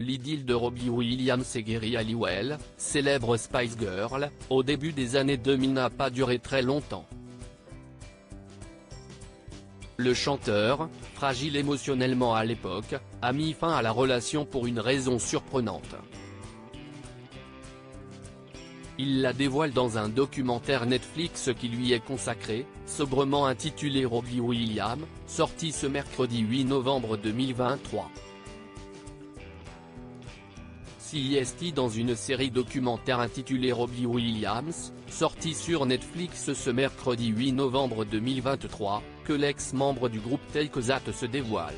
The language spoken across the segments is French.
l'idylle de Robbie Williams et Geri Halliwell, célèbre Spice Girl, au début des années 2000 n'a pas duré très longtemps. Le chanteur, fragile émotionnellement à l'époque, a mis fin à la relation pour une raison surprenante. Il la dévoile dans un documentaire Netflix qui lui est consacré, sobrement intitulé Robbie Williams, sorti ce mercredi 8 novembre 2023. CIST dans une série documentaire intitulée Robbie Williams, sortie sur Netflix ce mercredi 8 novembre 2023, que l'ex-membre du groupe Take That se dévoile.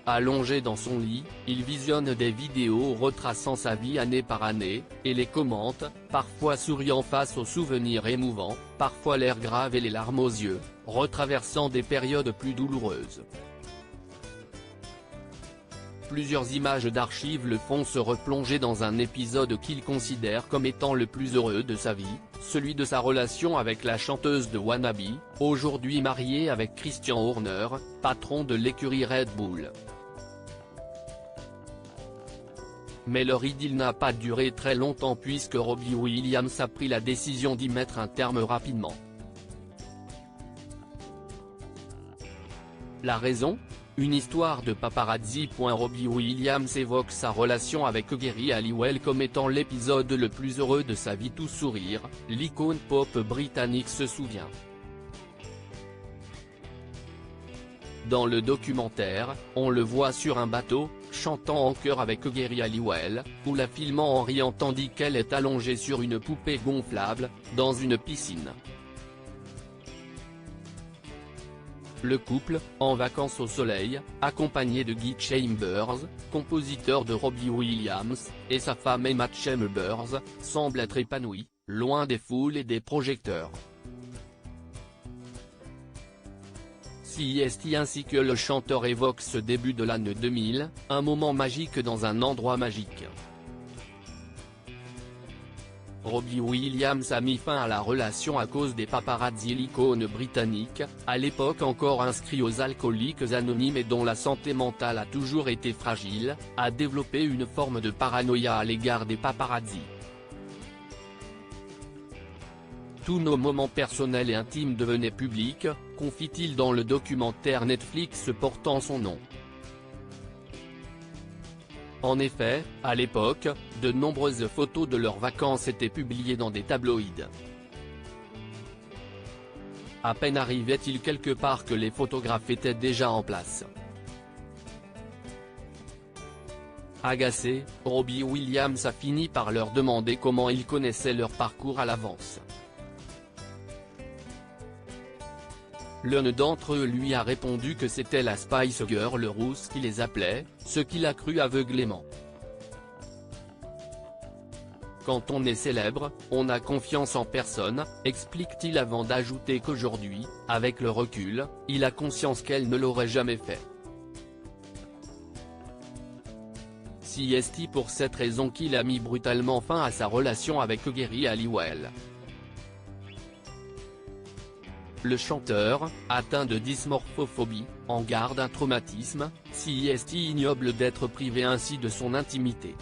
Allongé dans son lit, il visionne des vidéos retraçant sa vie année par année, et les commente, parfois souriant face aux souvenirs émouvants, parfois l'air grave et les larmes aux yeux, retraversant des périodes plus douloureuses. Plusieurs images d'archives le font se replonger dans un épisode qu'il considère comme étant le plus heureux de sa vie, celui de sa relation avec la chanteuse de Wannabe, aujourd'hui mariée avec Christian Horner, patron de l'écurie Red Bull. Mais leur idylle n'a pas duré très longtemps puisque Robbie Williams a pris la décision d'y mettre un terme rapidement. La raison ? Une histoire de paparazzi. Robbie Williams évoque sa relation avec Geri Halliwell comme étant l'épisode le plus heureux de sa vie. Tout sourire, l'icône pop britannique se souvient. Dans le documentaire, on le voit sur un bateau, chantant en chœur avec Geri Halliwell, ou la filmant en riant tandis qu'elle est allongée sur une poupée gonflable, dans une piscine. Le couple, en vacances au soleil, accompagné de Guy Chambers, compositeur de Robbie Williams, et sa femme Emma Chambers, semble être épanoui, loin des foules et des projecteurs. CIST ainsi que le chanteur évoquent ce début de l'année 2000, un moment magique dans un endroit magique. Robbie Williams a mis fin à la relation à cause des paparazzi. L'icône britannique, à l'époque encore inscrit aux alcooliques anonymes et dont la santé mentale a toujours été fragile, a développé une forme de paranoïa à l'égard des paparazzi. Tous nos moments personnels et intimes devenaient publics, confie-t-il dans le documentaire Netflix portant son nom. En effet, à l'époque, de nombreuses photos de leurs vacances étaient publiées dans des tabloïds. À peine arrivait-il quelque part que les photographes étaient déjà en place. Agacé, Robbie Williams a fini par leur demander comment ils connaissaient leur parcours à l'avance. L'un d'entre eux lui a répondu que c'était la Spice Girl rousse qui les appelait, ce qu'il a cru aveuglément. Quand on est célèbre, on a confiance en personne, explique-t-il avant d'ajouter qu'aujourd'hui, avec le recul, il a conscience qu'elle ne l'aurait jamais fait. CIST pour cette raison qu'il a mis brutalement fin à sa relation avec Geri Halliwell. Le chanteur, atteint de dysmorphophobie, en garde un traumatisme, CIST ignoble d'être privé ainsi de son intimité.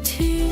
To